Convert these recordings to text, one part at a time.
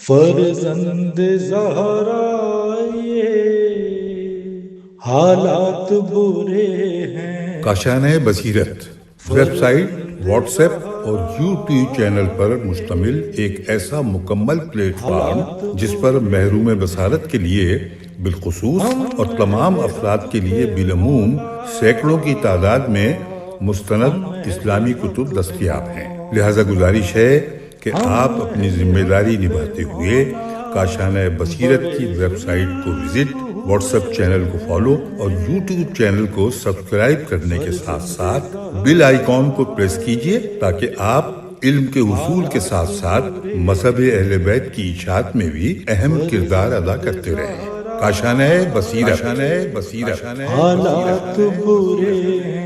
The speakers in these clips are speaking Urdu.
فرزند زہرا یہ حالات برے ہیں۔ کاشانۂ بصیرت ویب سائٹ، واٹس ایپ اور یوٹیوب چینل پر مشتمل ایک ایسا مکمل پلیٹ فارم جس پر محروم بصارت کے لیے بالخصوص اور تمام افراد کے لیے بالعموم سینکڑوں کی تعداد میں مستند اسلامی کتب دستیاب ہیں۔ لہذا گزارش ہے کہ آپ اپنی ذمہ داری نبھاتے ہوئے کاشانۂ بصیرت کی ویب سائٹ کو وزٹ، واٹس ایپ چینل کو فالو اور یوٹیوب چینل کو سبسکرائب کرنے کے ساتھ ساتھ بیل آئیکن کو پریس کیجیے تاکہ آپ علم کے حصول کے ساتھ ساتھ مذہب اہل بیت کی اشاعت میں بھی اہم کردار ادا کرتے رہیں۔ کاشانۂ بصیرت حالات برے ہیں۔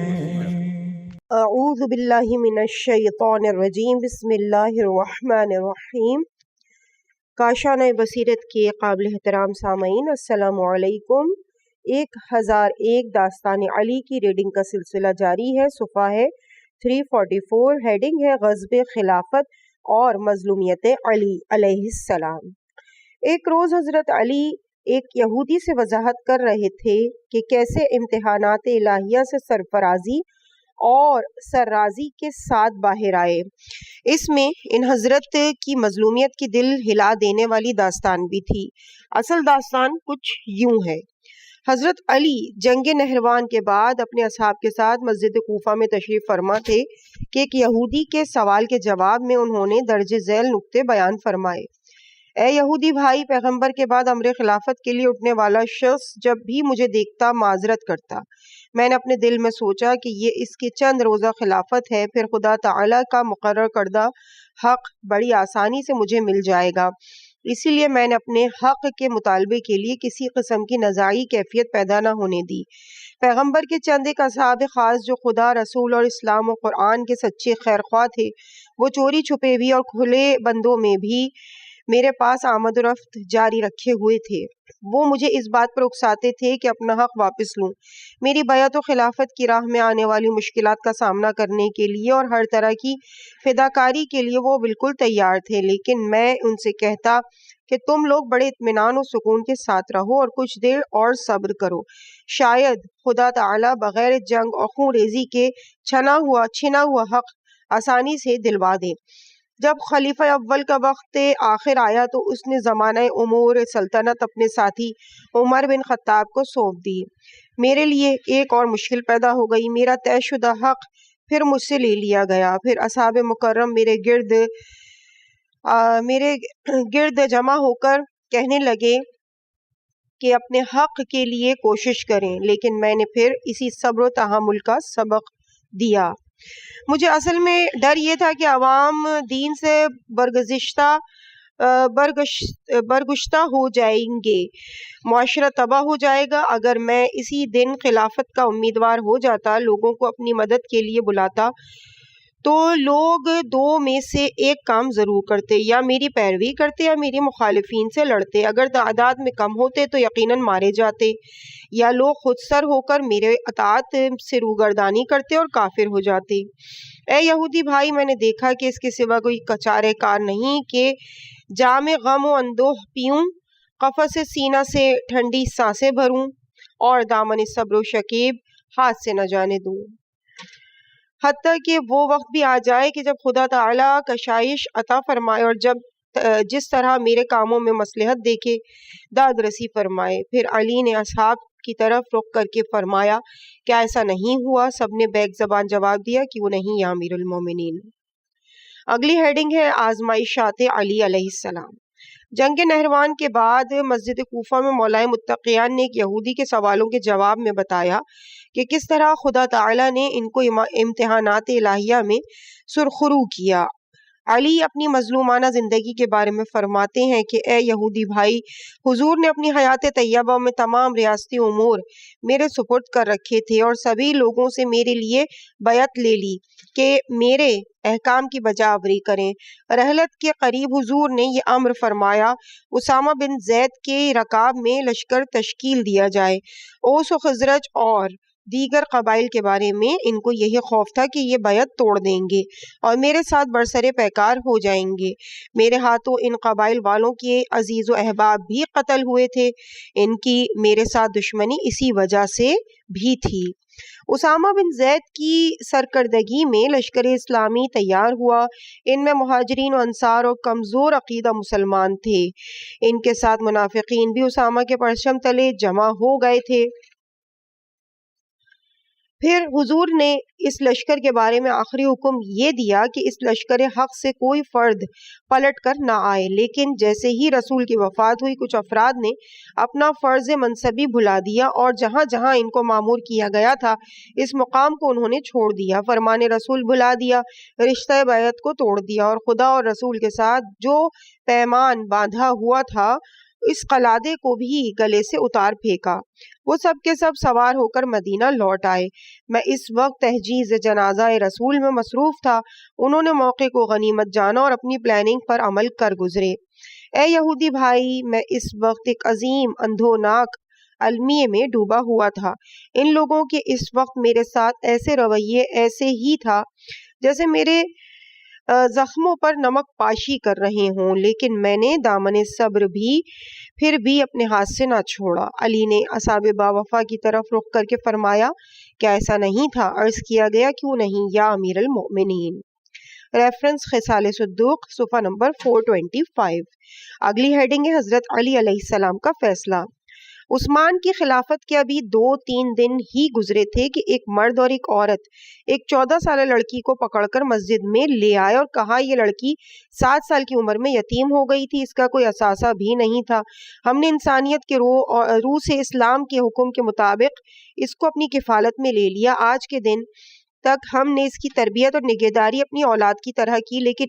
اعوذ باللہ من الشیطان الرجیم، بسم اللہ الرحمن الرحیم۔ کاشانۂ بصیرت کے قابل احترام سامعین، السلام علیکم۔ 1001 داستان علی کی ریڈنگ کا سلسلہ جاری ہے۔ صفحہ ہے 344، ہیڈنگ ہے غضب خلافت اور مظلومیت علی علیہ السلام۔ ایک روز حضرت علی ایک یہودی سے وضاحت کر رہے تھے کہ کیسے امتحانات الہیہ سے سرفرازی اور سررازی کے ساتھ باہر آئے۔ اس میں ان حضرت کی مظلومیت کی دل ہلا دینے والی داستان بھی تھی۔ اصل داستان کچھ یوں ہے۔ حضرت علی جنگ نہروان کے بعد اپنے اصحاب کے ساتھ مسجد کوفہ میں تشریف فرما تھے کہ ایک یہودی کے سوال کے جواب میں انہوں نے درج ذیل نکتے بیان فرمائے۔ اے یہودی بھائی، پیغمبر کے بعد امر خلافت کے لیے اٹھنے والا شخص جب بھی مجھے دیکھتا معذرت کرتا۔ میں نے اپنے دل میں سوچا کہ یہ اس کی چند روزہ خلافت ہے، پھر خدا تعالیٰ کا مقرر کردہ حق بڑی آسانی سے مجھے مل جائے گا۔ اسی لیے میں نے اپنے حق کے مطالبے کے لیے کسی قسم کی نزاعی کیفیت پیدا نہ ہونے دی۔ پیغمبر کے چند ایک اصحاب خاص جو خدا، رسول اور اسلام و قرآن کے سچے خیرخواہ تھے، وہ چوری چھپے بھی اور کھلے بندوں میں بھی میرے پاس آمد و رفت جاری رکھے ہوئے تھے۔ وہ مجھے اس بات پر اکساتے تھے کہ اپنا حق واپس لوں۔ میری بیعت و خلافت کی راہ میں آنے والی مشکلات کا سامنا کرنے کے لیے اور ہر طرح کی فداکاری کے لیے وہ بالکل تیار تھے، لیکن میں ان سے کہتا کہ تم لوگ بڑے اطمینان و سکون کے ساتھ رہو اور کچھ دیر اور صبر کرو، شاید خدا تعالیٰ بغیر جنگ اور خون ریزی کے چھنا ہوا حق آسانی سے دلوا دے۔ جب خلیفہ اول کا وقت آخر آیا تو اس نے زمانہ امور سلطنت اپنے ساتھی عمر بن خطاب کو سونپ دی۔ میرے لیے ایک اور مشکل پیدا ہو گئی۔ میرا طے شدہ حق پھر مجھ سے لے لیا گیا۔ پھر اصحاب مکرم میرے گرد جمع ہو کر کہنے لگے کہ اپنے حق کے لیے کوشش کریں، لیکن میں نے پھر اسی صبر و تحمل کا سبق دیا۔ مجھے اصل میں ڈر یہ تھا کہ عوام دین سے برگشتہ ہو جائیں گے، معاشرہ تباہ ہو جائے گا۔ اگر میں اسی دن خلافت کا امیدوار ہو جاتا، لوگوں کو اپنی مدد کے لیے بلاتا، تو لوگ دو میں سے ایک کام ضرور کرتے، یا میری پیروی کرتے یا میری مخالفین سے لڑتے۔ اگر تعداد میں کم ہوتے تو یقیناً مارے جاتے، یا لوگ خود سر ہو کر میرے اطاعت سے روگردانی کرتے اور کافر ہو جاتے۔ اے یہودی بھائی، میں نے دیکھا کہ اس کے سوا کوئی چارہ کار نہیں کہ جام غم و اندوہ پیوں، قفس سینہ سے ٹھنڈی سانسیں بھروں اور دامن صبر و شکیب ہاتھ سے نہ جانے دوں، حتیٰ کہ وہ وقت بھی آ جائے کہ جب خدا تعالیٰ کشائش عطا فرمائے اور جس طرح میرے کاموں میں مصلحت دیکھے داد رسی فرمائے۔ پھر علی نے اصحاب کی طرف رخ کر کے فرمایا، کیا ایسا نہیں ہوا؟ سب نے بیک زبان جواب دیا کہ وہ نہیں یا امیر المومنین۔ اگلی ہیڈنگ ہے آزمائشات علی علیہ السلام۔ جنگ نہروان کے بعد مسجد کوفہ میں مولائے متقیان نے ایک یہودی کے سوالوں کے جواب میں بتایا کہ کس طرح خدا تعالیٰ نے ان کو امتحانات الہیہ میں سرخرو کیا۔ علی اپنی مظلومانہ زندگی کے بارے میں فرماتے ہیں کہ اے یہودی بھائی، حضور نے اپنی حیات طیبہ میں تمام ریاستی امور میرے سپرد کر رکھے تھے اور سبھی لوگوں سے میرے لیے بیعت لے لی کہ میرے احکام کی بجاوری کریں۔ رحلت کے قریب حضور نے یہ امر فرمایا، اسامہ بن زید کے رکاب میں لشکر تشکیل دیا جائے۔ اوس و خزرج اور دیگر قبائل کے بارے میں ان کو یہی خوف تھا کہ یہ بیعت توڑ دیں گے اور میرے ساتھ برسر پیکار ہو جائیں گے۔ میرے ہاتھوں ان قبائل والوں کے عزیز و احباب بھی قتل ہوئے تھے۔ ان کی میرے ساتھ دشمنی اسی وجہ سے بھی تھی۔ اسامہ بن زید کی سرکردگی میں لشکر اسلامی تیار ہوا۔ ان میں مہاجرین و انصار اور کمزور عقیدہ مسلمان تھے۔ ان کے ساتھ منافقین بھی اسامہ کے پرچم تلے جمع ہو گئے تھے۔ پھر حضور نے اس لشکر کے بارے میں آخری حکم یہ دیا کہ اس لشکر حق سے کوئی فرد پلٹ کر نہ آئے، لیکن جیسے ہی رسول کی وفات ہوئی کچھ افراد نے اپنا فرض منصبی بھلا دیا اور جہاں جہاں ان کو مامور کیا گیا تھا اس مقام کو انہوں نے چھوڑ دیا، فرمان رسول بھلا دیا، رشتہ بیعت کو توڑ دیا اور خدا اور رسول کے ساتھ جو پیمان باندھا ہوا تھا اس قلادے کو بھی گلے سے اتار پھینکا۔ وہ سب کے سب سوار ہو کر مدینہ لوٹ آئے۔ میں اس وقت تہجیز جنازہ رسول میں مصروف تھا۔ انہوں نے موقع کو غنیمت جانا اور اپنی پلاننگ پر عمل کر گزرے۔ اے یہودی بھائی، میں اس وقت ایک عظیم اندھوناک المیے میں ڈوبا ہوا تھا۔ ان لوگوں کے اس وقت میرے ساتھ ایسے رویے ایسے ہی تھا جیسے میرے زخموں پر نمک پاشی کر رہے ہوں، لیکن میں نے دامن صبر بھی پھر بھی اپنے ہاتھ سے نہ چھوڑا۔ علی نے اصحاب باوفا کی طرف رخ کر کے فرمایا، کیا ایسا نہیں تھا؟ عرض کیا گیا، کیوں نہیں یا امیر المؤمنین۔ ریفرنس خصال صدوق صفحہ نمبر 425۔ اگلی ہیڈنگ ہے حضرت علی علیہ السلام کا فیصلہ۔ عثمان کی خلافت کے ابھی 2-3 دن ہی گزرے تھے کہ ایک مرد اور ایک عورت ایک 14 سالہ لڑکی کو پکڑ کر مسجد میں لے آئے اور کہا یہ لڑکی 7 سال کی عمر میں یتیم ہو گئی تھی، اس کا کوئی اثاثہ بھی نہیں تھا۔ ہم نے انسانیت کے روح سے اسلام کے حکم کے مطابق اس کو اپنی کفالت میں لے لیا۔ آج کے دن تک ہم نے اس کی تربیت اور نگہداری اپنی اولاد کی طرح کی، لیکن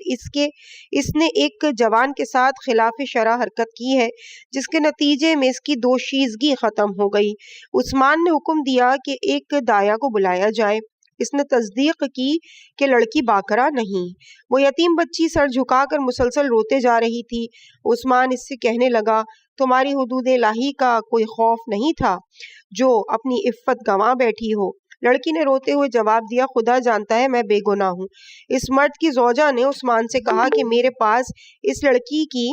اس نے ایک جوان کے ساتھ خلاف شرع حرکت کی ہے جس کے نتیجے میں اس کی دوشیزگی ختم ہو گئی۔ عثمان نے حکم دیا کہ ایک دایا کو بلایا جائے۔ اس نے تصدیق کی کہ لڑکی باکرہ نہیں۔ وہ یتیم بچی سر جھکا کر مسلسل روتے جا رہی تھی۔ عثمان اس سے کہنے لگا، تمہاری حدود الہی کا کوئی خوف نہیں تھا جو اپنی عفت گنوا بیٹھی ہو؟ لڑکی نے روتے ہوئے جواب دیا، خدا جانتا ہے میں بے گناہ ہوں۔ اس مرد کی زوجہ نے عثمان سے کہا کہ میرے پاس اس لڑکی کی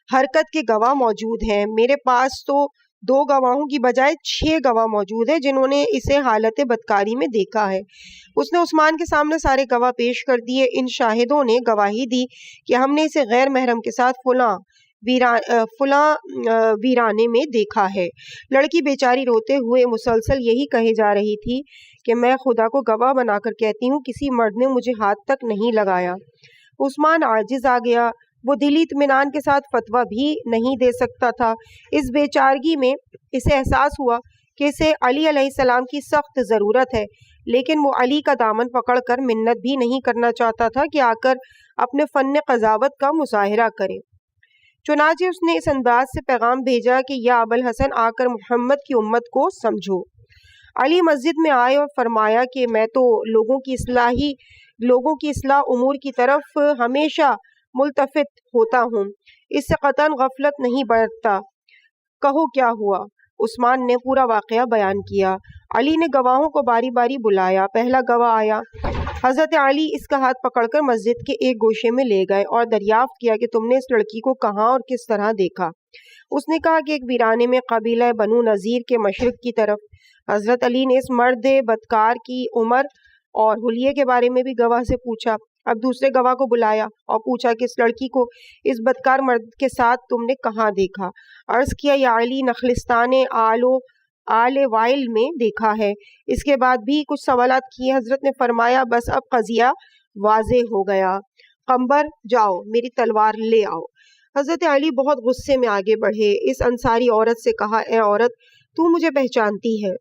حرکت کے گواہ موجود ہیں۔ میرے پاس تو 2 گواہوں کی بجائے 6 گواہ موجود ہیں جنہوں نے اسے حالت بدکاری میں دیکھا ہے۔ اس نے عثمان کے سامنے سارے گواہ پیش کر دیے۔ ان شاہدوں نے گواہی دی کہ ہم نے اسے غیر محرم کے ساتھ فلاں ویرانے میں دیکھا ہے۔ لڑکی بیچاری روتے ہوئے مسلسل یہی کہے جا رہی تھی کہ میں خدا کو گواہ بنا کر کہتی ہوں کسی مرد نے مجھے ہاتھ تک نہیں لگایا۔ عثمان عاجز آ گیا۔ وہ دلی اطمینان کے ساتھ فتویٰ بھی نہیں دے سکتا تھا۔ اس بیچارگی میں اسے احساس ہوا کہ اسے علی علیہ السلام کی سخت ضرورت ہے، لیکن وہ علی کا دامن پکڑ کر منت بھی نہیں کرنا چاہتا تھا کہ آ کر اپنے فن قضاوت کا مظاہرہ کرے۔ چنانچہ اس نے اس انداز سے پیغام بھیجا کہ یا ابوالحسن آ کر محمد کی امت کو سمجھو۔ علی مسجد میں آئے اور فرمایا کہ میں تو لوگوں کی اصلاح امور کی طرف ہمیشہ ملتفت ہوتا ہوں، اس سے قطعاً غفلت نہیں برتتا، کہو کیا ہوا؟ عثمان نے پورا واقعہ بیان کیا۔ علی نے گواہوں کو باری باری بلایا۔ پہلا گواہ آیا۔ حضرت علی اس کا ہاتھ پکڑ کر مسجد کے ایک گوشے میں لے گئے اور دریافت کیا کہ تم نے اس لڑکی کو کہاں اور کس طرح دیکھا؟ اس نے کہا کہ ایک ویرانے میں قبیلہ بنو نذیر کے مشرق کی طرف۔ حضرت علی نے اس مرد بدکار کی عمر اور حلیے کے بارے میں بھی گواہ سے پوچھا۔ اب دوسرے گواہ کو بلایا اور پوچھا کہ اس لڑکی کو اس بدکار مرد کے ساتھ تم نے کہاں دیکھا؟ عرض کیا یا علی نخلستان آل وائل میں دیکھا ہے۔ اس کے بعد بھی کچھ سوالات کیے۔ حضرت نے فرمایا بس اب قضیہ واضح ہو گیا، قمبر جاؤ میری تلوار لے آؤ۔ حضرت علی بہت غصے میں آگے بڑھے۔ اس انصاری عورت سے کہا، اے عورت تو مجھے پہچانتی ہے؟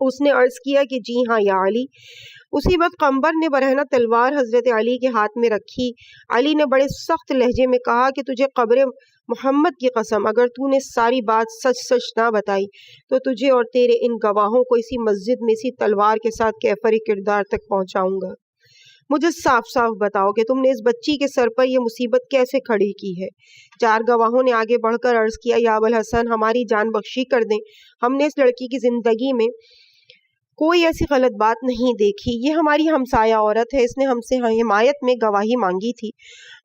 اس نے عرض کیا کہ جی ہاں یا علی۔ اسی وقت قمبر نے برہنہ تلوار حضرت علی کے ہاتھ میں رکھی۔ علی نے بڑے سخت لہجے میں کہا کہ تجھے قبر محمد کی قسم اگر تو نے ساری بات سچ سچ نہ بتائی تو تجھے اور تیرے ان گواہوں کو اسی مسجد میں اسی تلوار کے ساتھ کیفر کردار تک پہنچاؤں گا۔ مجھے صاف صاف بتاؤ کہ تم نے اس بچی کے سر پر یہ مصیبت کیسے کھڑی کی ہے؟ 4 گواہوں نے آگے بڑھ کر عرض کیا، یا ابوالحسن، ہماری جان بخشی کر دیں، ہم نے اس لڑکی کی زندگی میں کوئی ایسی غلط بات نہیں دیکھی، یہ ہماری ہمسایہ عورت ہے، اس نے ہم سے حمایت میں گواہی مانگی تھی۔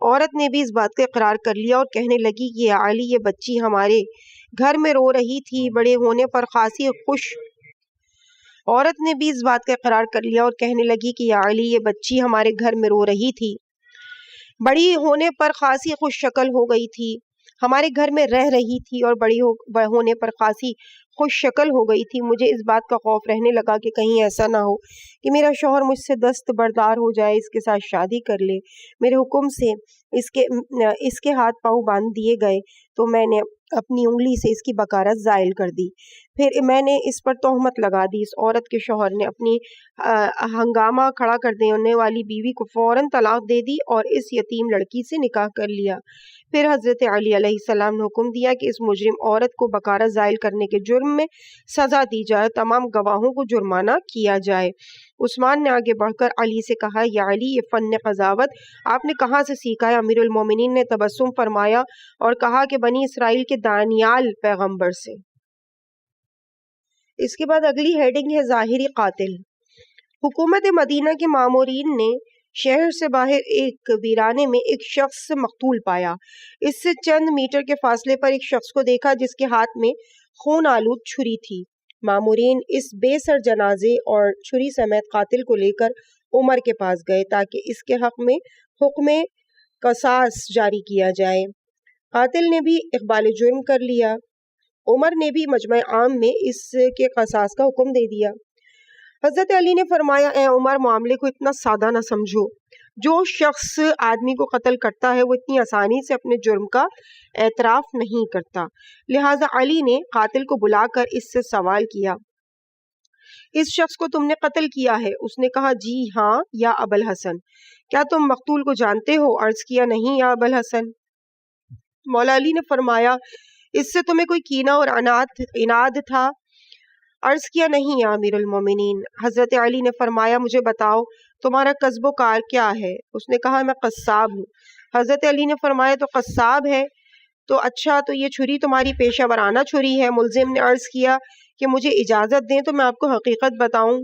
عورت نے بھی اس بات کا اقرار کر لیا اور کہنے لگی کہ یا علی، یہ بچی ہمارے گھر میں رو رہی تھی، بڑے ہونے پر خاصی خوش عورت نے بھی اس بات کا اقرار کر لیا اور کہنے لگی کہ یا علی، یہ بچی ہمارے گھر میں رو رہی تھی، بڑی ہونے پر خاصی خوش شکل ہو گئی تھی، ہمارے گھر میں رہ رہی تھی اور بڑی ہونے پر خاصی خوش شکل ہو گئی تھی۔ مجھے اس بات کا خوف رہنے لگا کہ کہیں ایسا نہ ہو کہ میرا شوہر مجھ سے دستبردار ہو جائے، اس کے ساتھ شادی کر لے۔ میرے حکم سے اس کے ہاتھ پاؤں باندھ دیے گئے تو میں نے اپنی انگلی سے اس کی بکارت زائل کر دی، پھر میں نے اس پر تہمت لگا دی۔ اس عورت کے شوہر نے اپنی ہنگامہ کھڑا کر دینے والی بیوی کو فوراً طلاق دے دی اور اس یتیم لڑکی سے نکاح کر لیا۔ پھر حضرت علی علیہ السلام نے حکم دیا کہ اس مجرم عورت کو بکارت زائل کرنے کے جرم میں سزا دی جائے، تمام گواہوں کو جرمانہ کیا جائے۔ عثمان نے آگے بڑھ کر علی سے کہا، یا علی، یہ فن قضاوت آپ نے کہاں سے سیکھا ہے؟ امیر المومنین نے تبسم فرمایا اور کہا کہ بنی اسرائیل کے دانیال پیغمبر سے۔ اس کے بعد اگلی ہیڈنگ ہے ظاہری قاتل۔ حکومت مدینہ کے مامورین نے شہر سے باہر ایک ویرانے میں ایک شخص مقتول پایا۔ اس سے چند میٹر کے فاصلے پر ایک شخص کو دیکھا جس کے ہاتھ میں خون آلود چھری تھی۔ مامورین اس بے سر جنازے اور چھری سمیت قاتل کو لے کر عمر کے پاس گئے تاکہ اس کے حق میں حکم قصاص جاری کیا جائے۔ قاتل نے بھی اقبال جرم کر لیا۔ عمر نے بھی مجمع عام میں اس کے قصاص کا حکم دے دیا۔ حضرت علی نے فرمایا، اے عمر، معاملے کو اتنا سادہ نہ سمجھو۔ جو شخص آدمی کو قتل کرتا ہے وہ اتنی آسانی سے اپنے جرم کا اعتراف نہیں کرتا۔ لہٰذا علی نے قاتل کو بلا کر اس سے سوال کیا، اس شخص کو تم نے قتل کیا ہے؟ اس نے کہا، جی ہاں یا ابوالحسن۔ کیا تم مقتول کو جانتے ہو؟ عرض کیا، نہیں یا ابوالحسن۔ مولا علی نے فرمایا، اس سے تمہیں کوئی کینہ اور عناد تھا؟ عرض کیا، نہیں یا امیر المومنین۔ حضرت علی نے فرمایا، مجھے بتاؤ تمہارا کسب و کار کیا ہے؟ اس نے کہا، میں قصاب ہوں۔ حضرت علی نے فرمایا، تو قصاب ہے تو اچھا، تو یہ چھری تمہاری پیشہ ورانہ چھری ہے؟ ملزم نے عرض کیا کہ مجھے اجازت دیں تو میں آپ کو حقیقت بتاؤں۔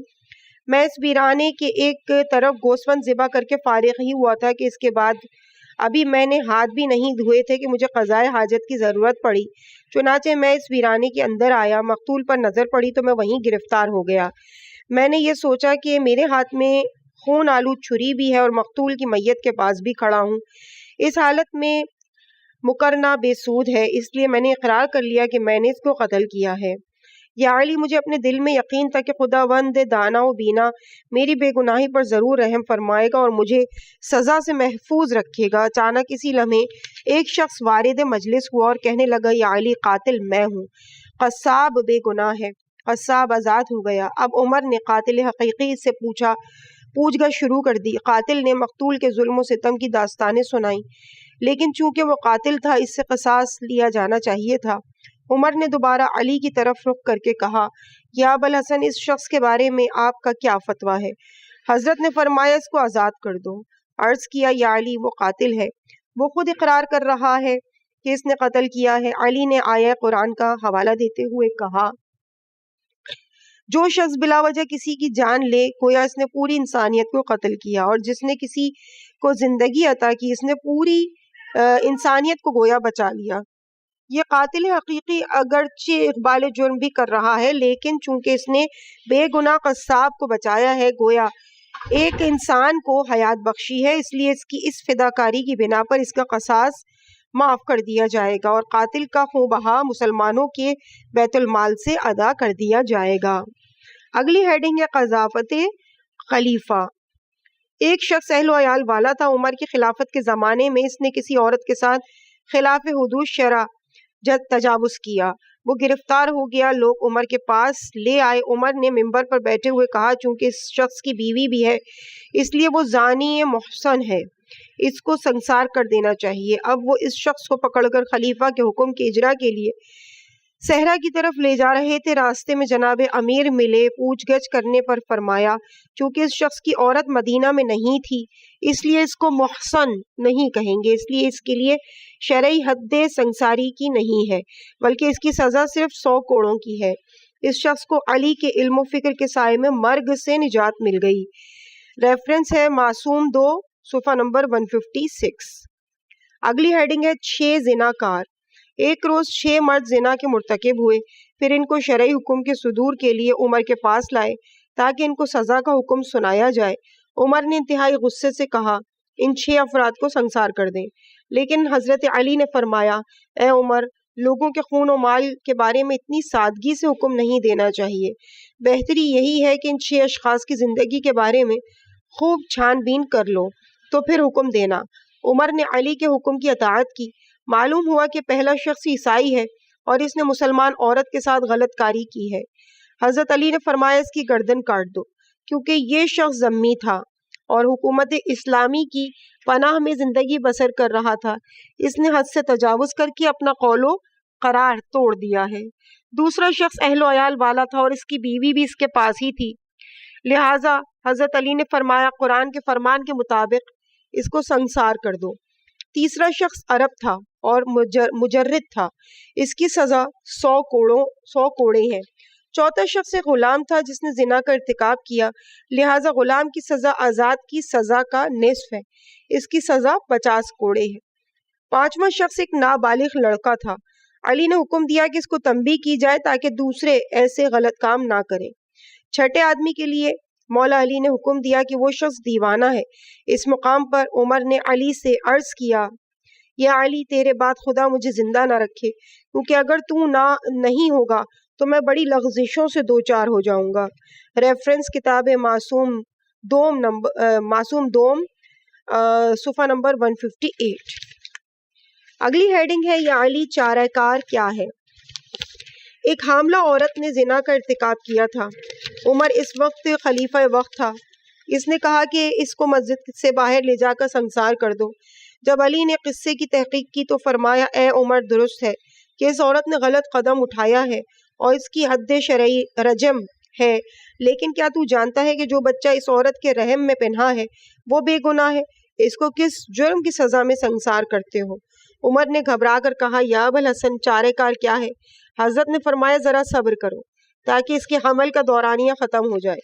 میں اس ویرانے کے ایک طرف گوسفند ذبح کر کے فارغ ہی ہوا تھا کہ اس کے بعد ابھی میں نے ہاتھ بھی نہیں دھوئے تھے کہ مجھے قضائے حاجت کی ضرورت پڑی۔ چنانچہ میں اس ویرانے کے اندر آیا، مقتول پر نظر پڑی تو میں وہیں گرفتار ہو گیا۔ میں نے یہ سوچا کہ میرے ہاتھ میں خون آلود چھری بھی ہے اور مقتول کی میت کے پاس بھی کھڑا ہوں، اس حالت میں مکرنا بے سود ہے، اس لیے میں نے اقرار کر لیا کہ میں نے اس کو قتل کیا ہے۔ یا علی، مجھے اپنے دل میں یقین تھا کہ خداوند دانا و بینا میری بے گناہی پر ضرور رحم فرمائے گا اور مجھے سزا سے محفوظ رکھے گا۔ اچانک اسی لمحے ایک شخص وارد مجلس ہوا اور کہنے لگا، یا علی، قاتل میں ہوں، قصاب بے گناہ ہے۔ قصاب آزاد ہو گیا۔ اب عمر نے قاتل حقیقی سے پوچھ گچھ شروع کر دی۔ قاتل نے مقتول کے ظلم و ستم کی داستانیں سنائیں، لیکن چونکہ وہ قاتل تھا اس سے قصاص لیا جانا چاہیے تھا۔ عمر نے دوبارہ علی کی طرف رخ کر کے کہا، یا ابوالحسن، اس شخص کے بارے میں آپ کا کیا فتویٰ ہے؟ حضرت نے فرمایا، اس کو آزاد کر دو۔ عرض کیا، یا علی، وہ قاتل ہے، وہ خود اقرار کر رہا ہے کہ اس نے قتل کیا ہے۔ علی نے آیہ قرآن کا حوالہ دیتے ہوئے کہا، جو شخص بلا وجہ کسی کی جان لے گویا اس نے پوری انسانیت کو قتل کیا، اور جس نے کسی کو زندگی عطا کی اس نے پوری انسانیت کو گویا بچا لیا۔ یہ قاتل حقیقی اگرچہ اقبال جرم بھی کر رہا ہے، لیکن چونکہ اس نے بے گناہ قصاب کو بچایا ہے، گویا ایک انسان کو حیات بخشی ہے، اس لیے اس کی اس فداکاری کی بنا پر اس کا قصاص معاف کر دیا جائے گا اور قاتل کا خون بہا مسلمانوں کے بیت المال سے ادا کر دیا جائے گا۔ اگلی ہیڈنگ ہے قذافت خلیفہ۔ ایک شخص اہل و عیال والا تھا۔ عمر کی خلافت کے زمانے میں اس نے کسی عورت کے ساتھ خلاف حدود شرع تجاوز کیا۔ وہ گرفتار ہو گیا، لوگ عمر کے پاس لے آئے۔ عمر نے منبر پر بیٹھے ہوئے کہا، چونکہ اس شخص کی بیوی بھی ہے اس لیے وہ زانی محسن ہے، اس کو سنسار کر دینا چاہیے۔ اب وہ اس شخص کو پکڑ کر خلیفہ کے حکم کے اجرا کے لیے صحرا کی طرف لے جا رہے تھے، راستے میں جناب امیر ملے۔ پوچھ گچھ کرنے پر فرمایا چونکہ اس شخص کی عورت مدینہ میں نہیں تھی اس لیے اس کو محصن نہیں کہیں گے، اس لیے اس کے لیے شرعی حد سنگساری کی نہیں ہے بلکہ اس کی سزا صرف 100 کوڑوں کی ہے۔ اس شخص کو علی کے علم و فکر کے سائے میں مرگ سے نجات مل گئی۔ ریفرنس ہے معصوم 2 صفحہ نمبر 156۔ اگلی ہیڈنگ ہے 6 زناکار۔ ایک روز 6 مرد زنا کے مرتکب ہوئے، پھر ان کو شرعی حکم کے صدور کے لیے عمر کے پاس لائے تاکہ ان کو سزا کا حکم سنایا جائے۔ عمر نے انتہائی غصے سے کہا ان 6 افراد کو سنسار کر دیں، لیکن حضرت علی نے فرمایا اے عمر، لوگوں کے خون و مال کے بارے میں اتنی سادگی سے حکم نہیں دینا چاہیے، بہتری یہی ہے کہ ان 6 اشخاص کی زندگی کے بارے میں خوب چھان بین کر لو تو پھر حکم دینا۔ عمر نے علی کے حکم کی اطاعت کی۔ معلوم ہوا کہ پہلا شخص عیسائی ہے اور اس نے مسلمان عورت کے ساتھ غلط کاری کی ہے۔ حضرت علی نے فرمایا اس کی گردن کاٹ دو، کیونکہ یہ شخص ذمی تھا اور حکومت اسلامی کی پناہ میں زندگی بسر کر رہا تھا۔ اس نے حد سے تجاوز کر کے اپنا قول و قرار توڑ دیا ہے۔ دوسرا شخص اہل و عیال والا تھا اور اس کی بیوی بھی اس کے پاس ہی تھی، لہٰذا حضرت علی نے فرمایا قرآن کے فرمان کے مطابق اس کو سنسار کر دو۔ تیسرا شخص عرب تھا اور مجرد تھا، اس کی سزا 100 کوڑے ہیں۔ چوتھا شخص ایک غلام تھا جس نے زنا کا ارتکاب کیا، لہٰذا غلام کی سزا آزاد کی سزا کا نصف ہے، اس کی سزا 50 کوڑے ہے۔ پانچواں شخص ایک نابالغ لڑکا تھا، علی نے حکم دیا کہ اس کو تنبیہ کی جائے تاکہ دوسرے ایسے غلط کام نہ کریں۔ چھٹے آدمی کے لیے مولا علی نے حکم دیا کہ وہ شخص دیوانہ ہے۔ اس مقام پر عمر نے علی سے عرض کیا یا علی، تیرے بعد خدا مجھے زندہ نہ رکھے، کیونکہ اگر تو نہیں ہوگا تو میں بڑی لغزشوں سے دوچار ہو جاؤں گا۔ ریفرنس کتاب معصوم دوم صفحہ نمبر 158۔ اگلی ہیڈنگ ہے یا علی چارہ کار کیا ہے؟ ایک حاملہ عورت نے زنا کا ارتکاب کیا تھا۔ عمر اس وقت خلیفہ وقت تھا۔ اس نے کہا کہ اس کو مسجد سے باہر لے جا کر سنسار کر دو۔ جب علی نے قصے کی تحقیق کی تو فرمایا اے عمر، درست ہے کہ اس عورت نے غلط قدم اٹھایا ہے اور اس کی حد شرعی رجم ہے، لیکن کیا تو جانتا ہے کہ جو بچہ اس عورت کے رحم میں پنہا ہے وہ بے گناہ ہے؟ اس کو کس جرم کی سزا میں سنسار کرتے ہو؟ عمر نے گھبرا کر کہا یا ابوالحسن، چارہ کار کیا ہے؟ حضرت نے فرمایا ذرا صبر کرو تاکہ اس کے حمل کا دورانیہ ختم ہو جائے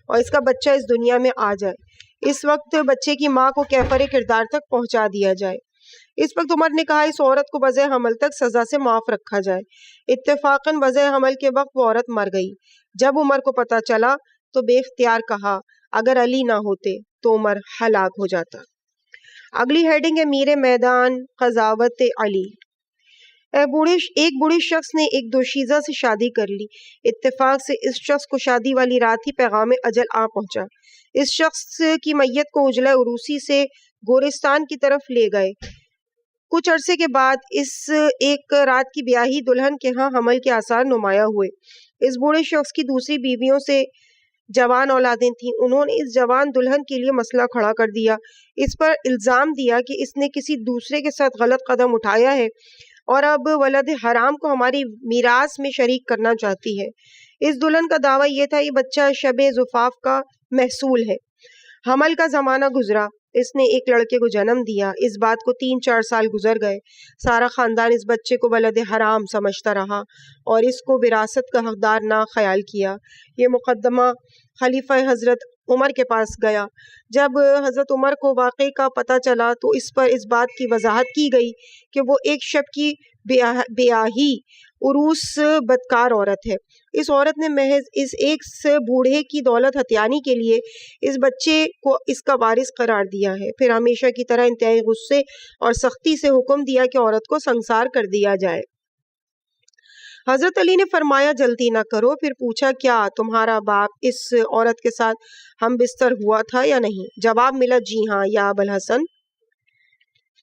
اور اس کا بچہ اس دنیا میں آ جائے۔ اس وقت بچے کی ماں کو کیفر کردار تک پہنچا دیا جائے۔ اس وقت عمر نے کہا اس عورت کو وضع حمل تک سزا سے معاف رکھا جائے۔ اتفاقاً وضع حمل کے وقت وہ عورت مر گئی۔ جب عمر کو پتہ چلا تو بے اختیار کہا اگر علی نہ ہوتے تو عمر ہلاک ہو جاتا۔ اگلی ہیڈنگ ہے میر میدان قضاوت علی۔ ایک بوڑھے شخص نے ایک دوشیزہ سے شادی کر لی۔ اتفاق سے اس شخص کو شادی والی رات ہی پیغام اجل آ پہنچا۔ اس شخص کی میت کو عجلہ عروسی سے گورستان کی طرف لے گئے۔ کچھ عرصے کے بعد اس ایک رات کی بیاہی دلہن کے ہاں حمل کے آثار نمایاں ہوئے۔ اس بوڑھے شخص کی دوسری بیویوں سے جوان اولادیں تھیں۔ انہوں نے اس جوان دلہن کے لیے مسئلہ کھڑا کر دیا، اس پر الزام دیا کہ اس نے کسی دوسرے کے ساتھ غلط قدم اٹھایا ہے اور اب ولد حرام کو ہماری میراث میں شریک کرنا چاہتی ہے۔ اس دلہن کا دعویٰ یہ تھا یہ بچہ شب زفاف کا محصول ہے۔ حمل کا زمانہ گزرا، اس نے ایک لڑکے کو جنم دیا۔ اس بات کو 3-4 سال گزر گئے۔ سارا خاندان اس بچے کو ولد حرام سمجھتا رہا اور اس کو وراثت کا حقدار نہ خیال کیا۔ یہ مقدمہ خلیفہ حضرت عمر کے پاس گیا۔ جب حضرت عمر کو واقعے کا پتہ چلا تو اس پر اس بات کی وضاحت کی گئی کہ وہ ایک شب کی بیاہی عروس بدکار عورت ہے۔ اس عورت نے محض اس ایک بوڑھے کی دولت ہتھیانے کے لیے اس بچے کو اس کا وارث قرار دیا ہے۔ پھر ہمیشہ کی طرح انتہائی غصے اور سختی سے حکم دیا کہ عورت کو سنسار کر دیا جائے۔ حضرت علی نے فرمایا جلدی نہ کرو۔ پھر پوچھا کیا تمہارا باپ اس عورت کے ساتھ ہم بستر ہوا تھا یا نہیں؟ جواب ملا جی ہاں یا ابوالحسن،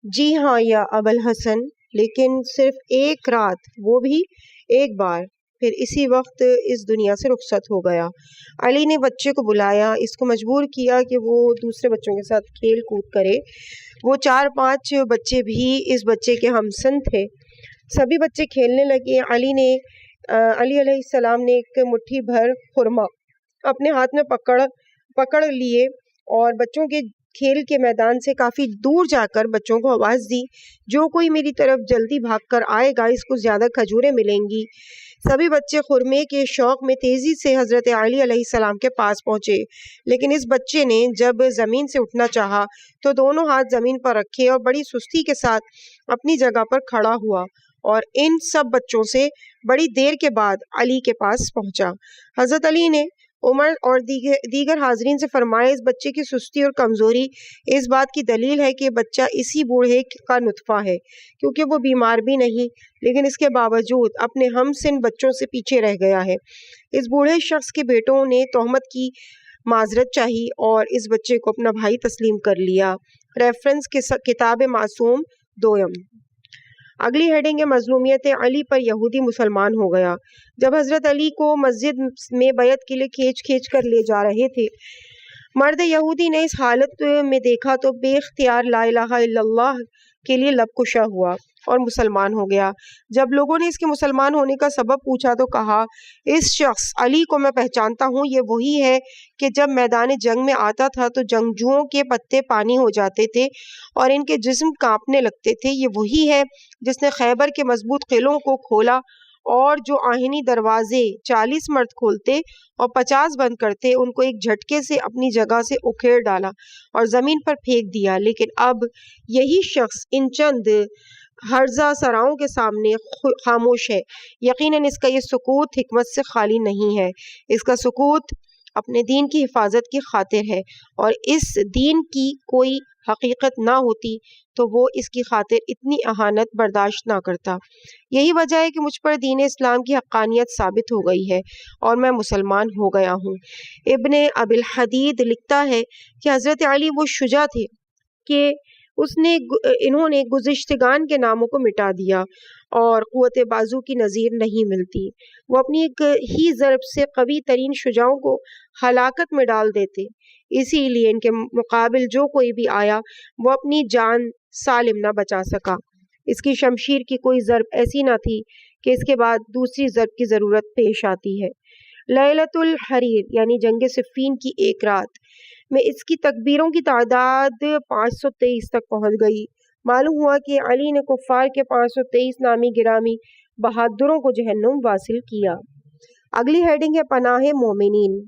جی ہاں یا ابوالحسن، لیکن صرف ایک رات، وہ بھی ایک بار، پھر اسی وقت اس دنیا سے رخصت ہو گیا۔ علی نے بچے کو بلایا، اس کو مجبور کیا کہ وہ دوسرے بچوں کے ساتھ کھیل کود کرے۔ وہ 4-5 بچے بھی اس بچے کے ہمسن تھے۔ سبھی بچے کھیلنے لگے۔ علی نے علی علیہ السلام نے ایک مٹھی بھر خرما اپنے ہاتھ میں پکڑ لیے اور بچوں کے کھیل کے میدان سے کافی دور جا کر بچوں کو آواز دی، جو کوئی میری طرف جلدی بھاگ کر آئے گا اس کو زیادہ کھجوریں ملیں گی۔ سبھی بچے خرمے کے شوق میں تیزی سے حضرت علی علیہ السلام کے پاس پہنچے، لیکن اس بچے نے جب زمین سے اٹھنا چاہا تو دونوں ہاتھ زمین پر رکھے اور بڑی سستی کے ساتھ اپنی جگہ پر کھڑا ہوا اور ان سب بچوں سے بڑی دیر کے بعد علی کے پاس پہنچا۔ حضرت علی نے عمر اور دیگر حاضرین سے فرمایا، اس بچے کی سستی اور کمزوری اس بات کی دلیل ہے کہ بچہ اسی بوڑھے کا نطفہ ہے، کیونکہ وہ بیمار بھی نہیں لیکن اس کے باوجود اپنے ہم سن بچوں سے پیچھے رہ گیا ہے۔ اس بوڑھے شخص کے بیٹوں نے تہمت کی معذرت چاہی اور اس بچے کو اپنا بھائی تسلیم کر لیا۔ ریفرنس کتاب معصوم دویم۔ اگلی ہیڈنگ ہے مظلومیت علی پر یہودی مسلمان ہو گیا۔ جب حضرت علی کو مسجد میں بیعت کے لیے کھینچ کر لے جا رہے تھے، مرد یہودی نے اس حالت میں دیکھا تو بے اختیار لا الہ الا اللہ کے لیے لب کشا ہوا اور مسلمان ہو گیا۔ جب لوگوں نے اس کے مسلمان ہونے کا سبب پوچھا تو کہا، اس شخص علی کو میں پہچانتا ہوں، یہ وہی ہے کہ جب میدان جنگ میں آتا تھا تو جنگجوؤں کے پتے پانی ہو جاتے تھے اور ان کے جسم کانپنے لگتے تھے۔ یہ وہی ہے جس نے خیبر کے مضبوط قلعوں کو کھولا اور جو آہنی دروازے 40 مرد کھولتے اور 50 بند کرتے ان کو ایک جھٹکے سے اپنی جگہ سے اکھیڑ ڈالا اور زمین پر پھینک دیا۔ لیکن اب یہی شخص ان چند ہرزہ سراؤں کے سامنے خاموش ہے۔ یقیناً اس کا یہ سکوت حکمت سے خالی نہیں ہے، اس کا سکوت اپنے دین کی حفاظت کی خاطر ہے، اور اس دین کی کوئی حقیقت نہ ہوتی تو وہ اس کی خاطر اتنی اہانت برداشت نہ کرتا۔ یہی وجہ ہے کہ مجھ پر دین اسلام کی حقانیت ثابت ہو گئی ہے اور میں مسلمان ہو گیا ہوں۔ ابن ابی الحدید لکھتا ہے کہ حضرت علی وہ شجاع تھے کہ انہوں نے گزشتگان کے ناموں کو مٹا دیا اور قوت بازو کی نظیر نہیں ملتی۔ وہ اپنی ایک ہی ضرب سے قوی ترین شجاعوں کو ہلاکت میں ڈال دیتے، اسی لیے ان کے مقابل جو کوئی بھی آیا وہ اپنی جان سالم نہ بچا سکا۔ اس کی شمشیر کی کوئی ضرب ایسی نہ تھی کہ اس کے بعد دوسری ضرب کی ضرورت پیش آتی ہے۔ لیلۃ الحریر یعنی جنگ صفین کی ایک رات میں اس کی تکبیروں کی تعداد 523 تک پہنچ گئی۔ معلوم ہوا کہ علی نے کفار کے 523 نامی گرامی بہادروں کو جہنم واصل کیا۔ اگلی ہیڈنگ ہے پناہ مومنین۔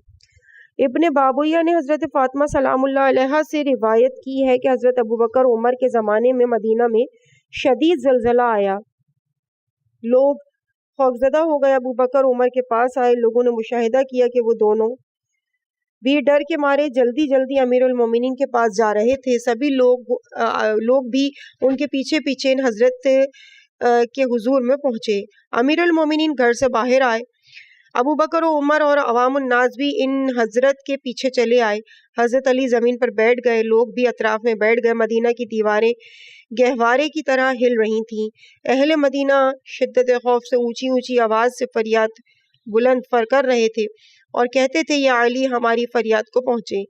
ابن بابویہ نے حضرت فاطمہ سلام اللہ علیہا سے روایت کی ہے کہ حضرت ابوبکر عمر کے زمانے میں مدینہ میں شدید زلزلہ آیا۔ لوگ خوفزدہ ہو گئے، ابوبکر عمر کے پاس آئے، لوگوں نے مشاہدہ کیا کہ وہ دونوں بھی ڈر کے مارے جلدی امیر المومنین کے پاس جا رہے تھے۔ سبھی لوگ بھی ان کے پیچھے ان حضرت کے حضور میں پہنچے۔ امیر المومنین گھر سے باہر آئے، ابوبکر و عمر اور عوام الناس بھی ان حضرت کے پیچھے چلے آئے۔ حضرت علی زمین پر بیٹھ گئے، لوگ بھی اطراف میں بیٹھ گئے۔ مدینہ کی دیواریں گہوارے کی طرح ہل رہی تھیں۔ اہل مدینہ شدت خوف سے اونچی آواز سے فریاد بلند کر رہے تھے اور کہتے تھے، یا علی ہماری فریاد کو پہنچے،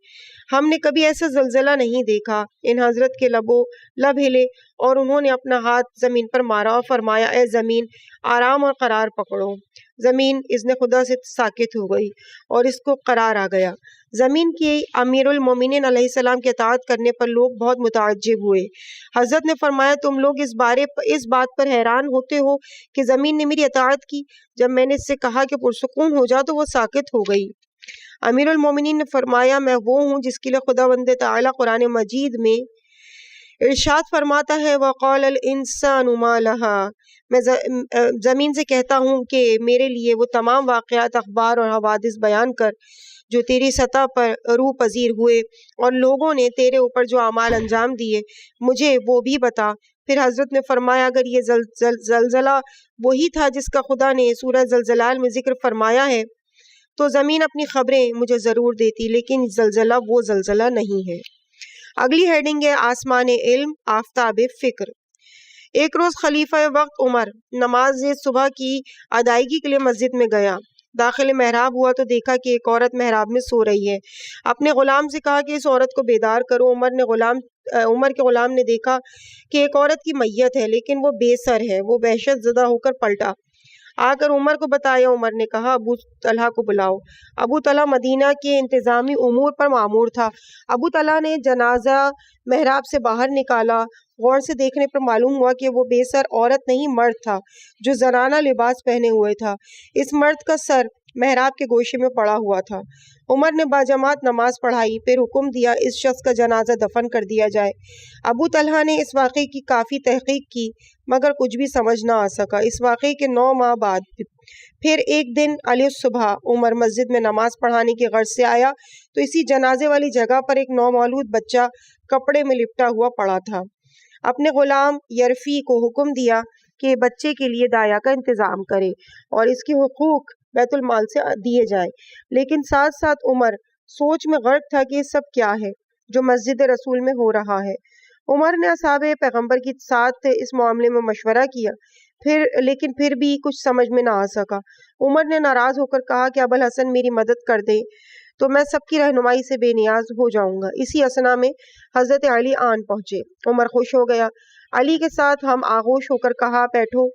ہم نے کبھی ایسا زلزلہ نہیں دیکھا۔ ان حضرت کے لب ہلے اور انہوں نے اپنا ہاتھ زمین پر مارا اور فرمایا، اے زمین آرام اور قرار پکڑو۔ زمین اذن خدا سے ساکت ہو گئی اور اس کو قرار آ گیا۔ زمین کی امیر المومنین علیہ السلام کی اطاعت کرنے پر لوگ بہت متعجب ہوئے۔ حضرت نے فرمایا، تم لوگ اس بات پر حیران ہوتے ہو کہ زمین نے میری اطاعت کی؟ جب میں نے اس سے کہا کہ پرسکون ہو جا تو وہ ساکت ہو گئی۔ امیر المومنین نے فرمایا، میں وہ ہوں جس کے لیے خداوند تعالیٰ قرآن مجید میں ارشاد فرماتا ہے، وَقَالَ الْإِنسَانُ مَا لَهَا، میں زمین سے کہتا ہوں کہ میرے لیے وہ تمام واقعات، اخبار اور حوادث بیان کر جو تیری سطح پر روح پذیر ہوئے اور لوگوں نے تیرے اوپر جو اعمال انجام دیے مجھے وہ بھی بتا۔ پھر حضرت نے فرمایا، اگر یہ زلزلہ وہی تھا جس کا خدا نے سورہ زلزلہ میں ذکر فرمایا ہے تو زمین اپنی خبریں مجھے ضرور دیتی، لیکن زلزلہ وہ زلزلہ نہیں ہے۔ اگلی ہیڈنگ ہے آسمان علم، آفتاب فکر۔ ایک روز خلیفہ وقت عمر نماز صبح کی ادائیگی کے لیے مسجد میں گیا۔ داخل محراب ہوا تو دیکھا کہ ایک عورت محراب میں سو رہی ہے۔ اپنے غلام سے کہا کہ اس عورت کو بیدار کرو۔ عمر کے غلام نے دیکھا کہ ایک عورت کی میت ہے لیکن وہ بے سر ہے۔ وہ وحشت زدہ ہو کر پلٹا۔ آ کر عمر کو بتایا۔ عمر نے کہا ابو طلحہ کو بلاؤ۔ ابو طلحہ مدینہ کے انتظامی امور پر مامور تھا۔ ابو طلحہ نے جنازہ محراب سے باہر نکالا۔ غور سے دیکھنے پر معلوم ہوا کہ وہ بے سر عورت نہیں مرد تھا جو زنانہ لباس پہنے ہوئے تھا۔ اس مرد کا سر محراب کے گوشے میں پڑا ہوا تھا۔ عمر نے باجماعت نماز پڑھائی، پھر حکم دیا اس شخص کا جنازہ دفن کر دیا جائے۔ ابو طلحہ نے اس واقعے کی کافی تحقیق کی مگر کچھ بھی سمجھ نہ آ سکا۔ اس واقعے کے 9 ماہ بعد پھر ایک دن علیہ الصبح عمر مسجد میں نماز پڑھانے کی غرض سے آیا تو اسی جنازے والی جگہ پر ایک نومولود بچہ کپڑے میں لپٹا ہوا پڑا تھا۔ اپنے غلام یرفی کو حکم دیا کہ بچے کے لیے دایا کا انتظام کرے اور اس کے حقوق بیت المال سے دیے جائے، لیکن ساتھ ساتھ عمر سوچ میں غرق تھا کہ یہ سب کیا ہے جو مسجد رسول میں ہو رہا ہے۔ عمر نے اصحاب پیغمبر کے ساتھ اس معاملے میں مشورہ کیا، لیکن پھر بھی کچھ سمجھ میں نہ آ سکا۔ عمر نے ناراض ہو کر کہا کہ ابوالحسن میری مدد کر دے تو میں سب کی رہنمائی سے بے نیاز ہو جاؤں گا۔ اسی اثنا میں حضرت علی آن پہنچے۔ عمر خوش ہو گیا۔ علی کے ساتھ ہم آغوش ہو کر کہا بیٹھو،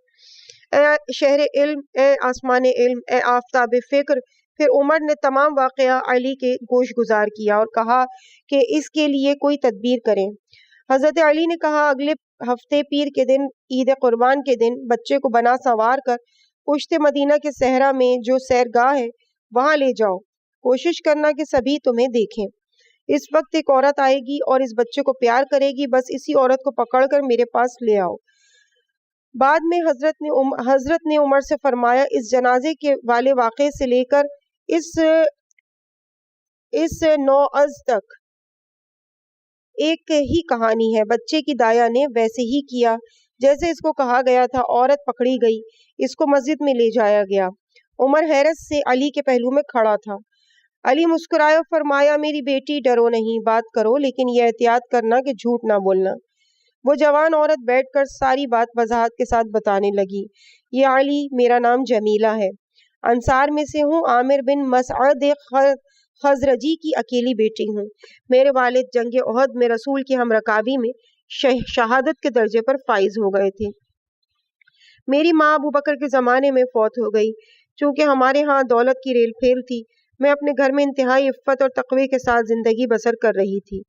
اے شہر علم، اے آسمان علم، اے آفتاب فکر۔ پھر عمر نے تمام واقعہ علی کے گوش گزار کیا اور کہا کہ اس کے لیے کوئی تدبیر کریں۔ حضرت علی نے کہا اگلے ہفتے پیر کے دن، عید قربان کے دن بچے کو بنا سنوار کر پشت مدینہ کے صحرا میں جو سیرگاہ ہے وہاں لے جاؤ۔ کوشش کرنا کہ سبھی تمہیں دیکھیں۔ اس وقت ایک عورت آئے گی اور اس بچے کو پیار کرے گی، بس اسی عورت کو پکڑ کر میرے پاس لے آؤ۔ بعد میں حضرت نے عمر سے فرمایا اس جنازے کے والے واقعے سے لے کر اس نوعز تک ایک ہی کہانی ہے۔ بچے کی دایا نے ویسے ہی کیا جیسے اس کو کہا گیا تھا۔ عورت پکڑی گئی، اس کو مسجد میں لے جایا گیا۔ عمر حیرت سے علی کے پہلو میں کھڑا تھا۔ علی مسکرائے اور فرمایا میری بیٹی ڈرو نہیں، بات کرو لیکن یہ احتیاط کرنا کہ جھوٹ نہ بولنا۔ وہ جوان عورت بیٹھ کر ساری بات وضاحت کے ساتھ بتانے لگی۔ یہ علی، میرا نام جمیلہ ہے، انصار میں سے ہوں، عامر بن مسعد خزرجی کی اکیلی بیٹی ہوں۔ میرے والد جنگ احد میں رسول کی ہم رکابی میں شہادت کے درجے پر فائز ہو گئے تھے۔ میری ماں ابو بکر کے زمانے میں فوت ہو گئی۔ چونکہ ہمارے ہاں دولت کی ریل پھیل تھی، میں اپنے گھر میں انتہائی عفت اور تقوی کے ساتھ زندگی بسر کر رہی تھی۔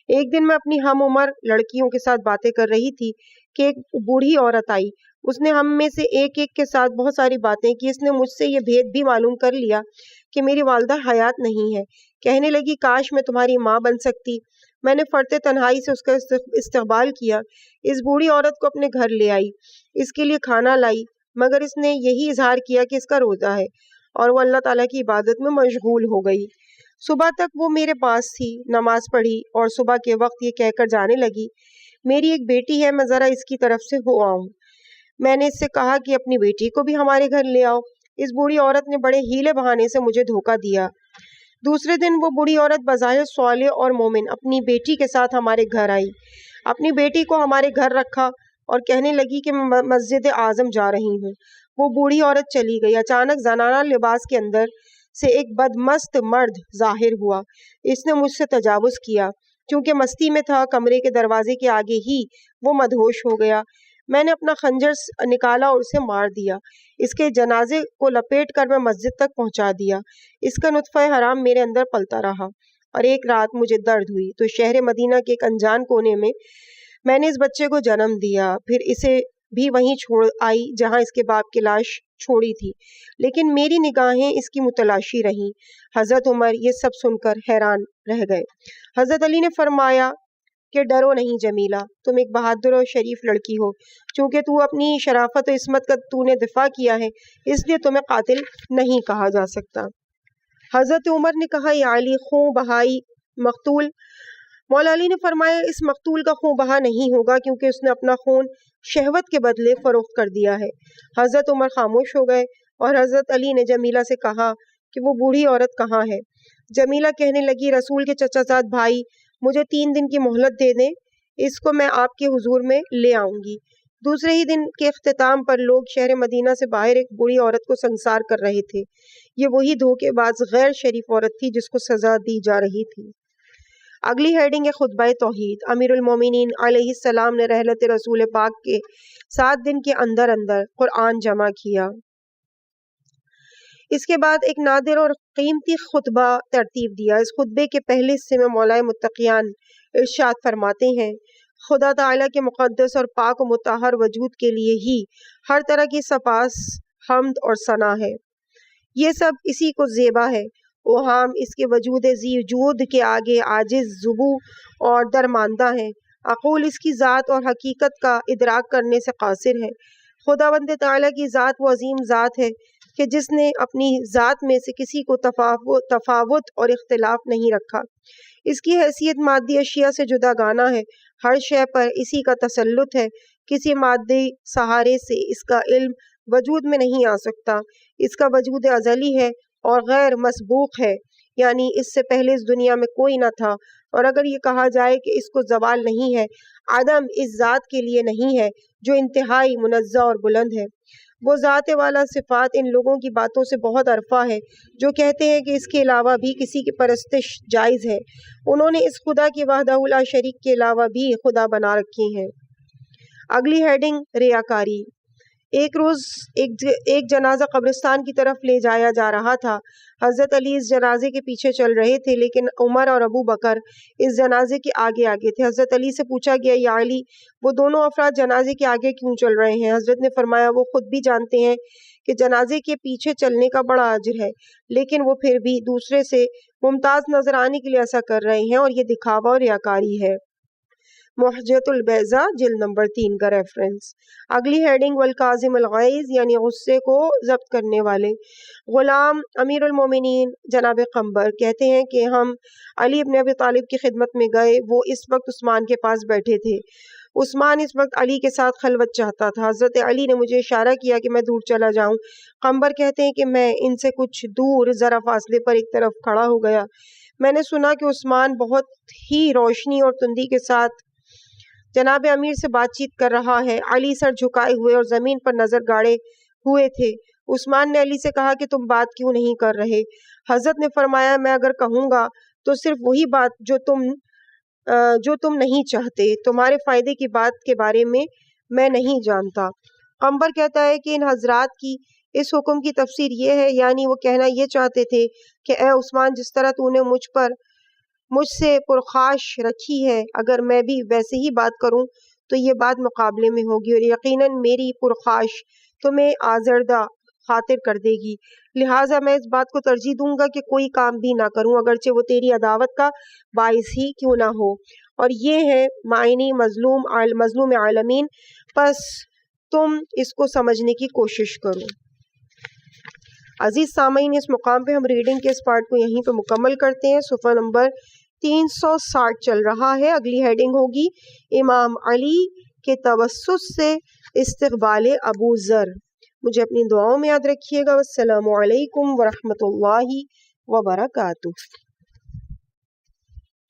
ایک دن میں اپنی ہم عمر لڑکیوں کے ساتھ باتیں کر رہی تھی کہ ایک بوڑھی عورت آئی۔ اس نے ہم میں سے ایک کے ساتھ بہت ساری باتیں کی۔ اس نے مجھ سے یہ بھید بھی معلوم کر لیا کہ میری والدہ حیات نہیں ہے۔ کہنے لگی کاش میں تمہاری ماں بن سکتی۔ میں نے فرط تنہائی سے اس کا استقبال کیا۔ اس بوڑھی عورت کو اپنے گھر لے آئی، اس کے لیے کھانا لائی، مگر اس نے یہی اظہار کیا کہ اس کا روزہ ہے اور وہ اللہ تعالیٰ کی عبادت میں مشغول ہو گئی۔ صبح تک وہ میرے پاس تھی، نماز پڑھی اور صبح کے وقت یہ کہہ کر جانے لگی میری ایک بیٹی ہے، میں ذرا اس کی طرف سے ہو آؤں۔ میں نے اس سے کہا کہ اپنی بیٹی کو بھی ہمارے گھر لے آؤ۔ اس بوڑھی عورت نے بڑے ہیلے بہانے سے مجھے دھوکہ دیا۔ دوسرے دن وہ بوڑھی عورت بظاہر صالح اور مومن اپنی بیٹی کے ساتھ ہمارے گھر آئی۔ اپنی بیٹی کو ہمارے گھر رکھا اور کہنے لگی کہ میں مسجد اعظم جا رہی ہوں۔ وہ بوڑھی عورت چلی گئی۔ اچانک زنانہ لباس کے اندر سے ایک بدمست مرد ظاہر ہوا۔ اس نے مجھ سے تجاوز کیا۔ چونکہ مستی میں تھا، کمرے کے دروازے کے آگے ہی وہ مدہوش ہو گیا۔ میں نے اپنا خنجر نکالا اور اسے مار دیا۔ اس کے جنازے کو لپیٹ کر میں مسجد تک پہنچا دیا۔ اس کا نطفہ حرام میرے اندر پلتا رہا اور ایک رات مجھے درد ہوئی تو شہر مدینہ کے ایک انجان کونے میں نے اس بچے کو جنم دیا، پھر اسے بھی وہیں چھوڑ آئی جہاں اس کے باپ کی لاش چھوڑی تھی، لیکن میری نگاہیں اس کی متلاشی رہیں۔ حضرت عمر یہ سب سن کر حیران رہ گئے۔ حضرت علی نے فرمایا کہ ڈرو نہیں جمیلہ، تم ایک بہادر اور شریف لڑکی ہو۔ چونکہ تو اپنی شرافت و عصمت کا تو نے دفاع کیا ہے، اس لیے تمہیں قاتل نہیں کہا جا سکتا۔ حضرت عمر نے کہا یا علی، خوں بہائی مقتول؟ مولا علی نے فرمایا اس مقتول کا خون بہا نہیں ہوگا کیونکہ اس نے اپنا خون شہوت کے بدلے فروخت کر دیا ہے۔ حضرت عمر خاموش ہو گئے اور حضرت علی نے جمیلہ سے کہا کہ وہ بوڑھی عورت کہاں ہے؟ جمیلہ کہنے لگی رسول کے چچا زاد بھائی مجھے 3 دن کی مہلت دے دیں، اس کو میں آپ کے حضور میں لے آؤں گی۔ دوسرے ہی دن کے اختتام پر لوگ شہر مدینہ سے باہر ایک بوڑھی عورت کو سنسار کر رہے تھے۔ یہ وہی دھوکے باز غیر شریف عورت تھی جس کو سزا دی جا رہی تھی۔ اگلی ہیڈنگ ہے خطبہ توحید۔ امیر المومنین علیہ السلام نے رحلت رسول پاک کے 7 دن کے اندر قرآن جمع کیا۔ اس کے بعد ایک نادر اور قیمتی خطبہ ترتیب دیا۔ اس خطبے کے پہلے حصے میں مولا متقیان ارشاد فرماتے ہیں، خدا تعالیٰ کے مقدس اور پاک و مطہر وجود کے لیے ہی ہر طرح کی سپاس، حمد اور ثنا ہے۔ یہ سب اسی کو زیبا ہے، اوہام اس کے وجود ذی وجود کے آگے عاجز، ذبو اور درماندہ ہیں، عقول اس کی ذات اور حقیقت کا ادراک کرنے سے قاصر ہے۔ خداوند تعالیٰ کی ذات وہ عظیم ذات ہے کہ جس نے اپنی ذات میں سے کسی کو تفاوت اور اختلاف نہیں رکھا۔ اس کی حیثیت مادی اشیاء سے جدا گانہ ہے، ہر شے پر اسی کا تسلط ہے، کسی مادی سہارے سے اس کا علم وجود میں نہیں آ سکتا۔ اس کا وجود ازلی ہے اور غیر مسبوق ہے، یعنی اس سے پہلے اس دنیا میں کوئی نہ تھا، اور اگر یہ کہا جائے کہ اس کو زوال نہیں ہے، عدم اس ذات کے لیے نہیں ہے جو انتہائی منزہ اور بلند ہے۔ وہ ذات والا صفات ان لوگوں کی باتوں سے بہت عرفہ ہے جو کہتے ہیں کہ اس کے علاوہ بھی کسی کی پرستش جائز ہے۔ انہوں نے اس خدا کی وحدہ لا شریک کے علاوہ بھی خدا بنا رکھی ہیں۔ اگلی ہیڈنگ ریاکاری۔ ایک روز ایک جنازہ قبرستان کی طرف لے جایا جا رہا تھا۔ حضرت علی اس جنازے کے پیچھے چل رہے تھے، لیکن عمر اور ابو بکر اس جنازے کے آگے آگے تھے۔ حضرت علی سے پوچھا گیا، یا علی، وہ دونوں افراد جنازے کے آگے کیوں چل رہے ہیں؟ حضرت نے فرمایا، وہ خود بھی جانتے ہیں کہ جنازے کے پیچھے چلنے کا بڑا اجر ہے، لیکن وہ پھر بھی دوسرے سے ممتاز نظر آنے کے لیے ایسا کر رہے ہیں، اور یہ دکھاوا اور ریاکاری ہے۔ محجت البیضاء جلد نمبر 3 کا ریفرنس۔ اگلی ہیڈنگ والکاظم الغیظ، یعنی غصے کو ضبط کرنے والے۔ غلام امیر المومنین جناب قنبر کہتے ہیں کہ ہم علی ابن ابی طالب کی خدمت میں گئے، وہ اس وقت عثمان کے پاس بیٹھے تھے۔ عثمان اس وقت علی کے ساتھ خلوت چاہتا تھا۔ حضرت علی نے مجھے اشارہ کیا کہ میں دور چلا جاؤں۔ قنبر کہتے ہیں کہ میں ان سے کچھ دور ذرا فاصلے پر ایک طرف کھڑا ہو گیا۔ میں نے سنا کہ عثمان بہت ہی روشنی اور تندی کے ساتھ جناب امیر سے بات چیت کر رہا ہے۔ علی سر جھکائے ہوئے اور زمین پر نظر گاڑے ہوئے تھے۔ عثمان نے علی سے کہا کہ تم بات کیوں نہیں کر رہے؟ حضرت نے فرمایا، میں اگر کہوں گا تو صرف وہی بات جو تم نہیں چاہتے، تمہارے فائدے کی بات کے بارے میں نہیں جانتا۔ قنبر کہتا ہے کہ ان حضرات کی اس حکم کی تفسیر یہ ہے، یعنی وہ کہنا یہ چاہتے تھے کہ اے عثمان، جس طرح تو نے مجھ سے پرخاش رکھی ہے، اگر میں بھی ویسے ہی بات کروں تو یہ بات مقابلے میں ہوگی، اور یقیناً میری پرخاش تمہیں آزردہ خاطر کر دے گی، لہٰذا میں اس بات کو ترجیح دوں گا کہ کوئی کام بھی نہ کروں، اگرچہ وہ تیری عداوت کا باعث ہی کیوں نہ ہو۔ اور یہ ہے معنی مظلوم عالمین، پس تم اس کو سمجھنے کی کوشش کرو۔ عزیز سامعین، اس مقام پہ ہم ریڈنگ کے اس پارٹ کو یہیں پہ مکمل کرتے ہیں۔ صفحہ نمبر 360 چل رہا ہے۔ اگلی ہیڈنگ ہوگی امام علی کے توسط سے استقبال ابو ذر۔ مجھے اپنی دعاؤں میں یاد رکھیے گا۔ والسلام علیکم ورحمۃ اللہ وبرکاتہ۔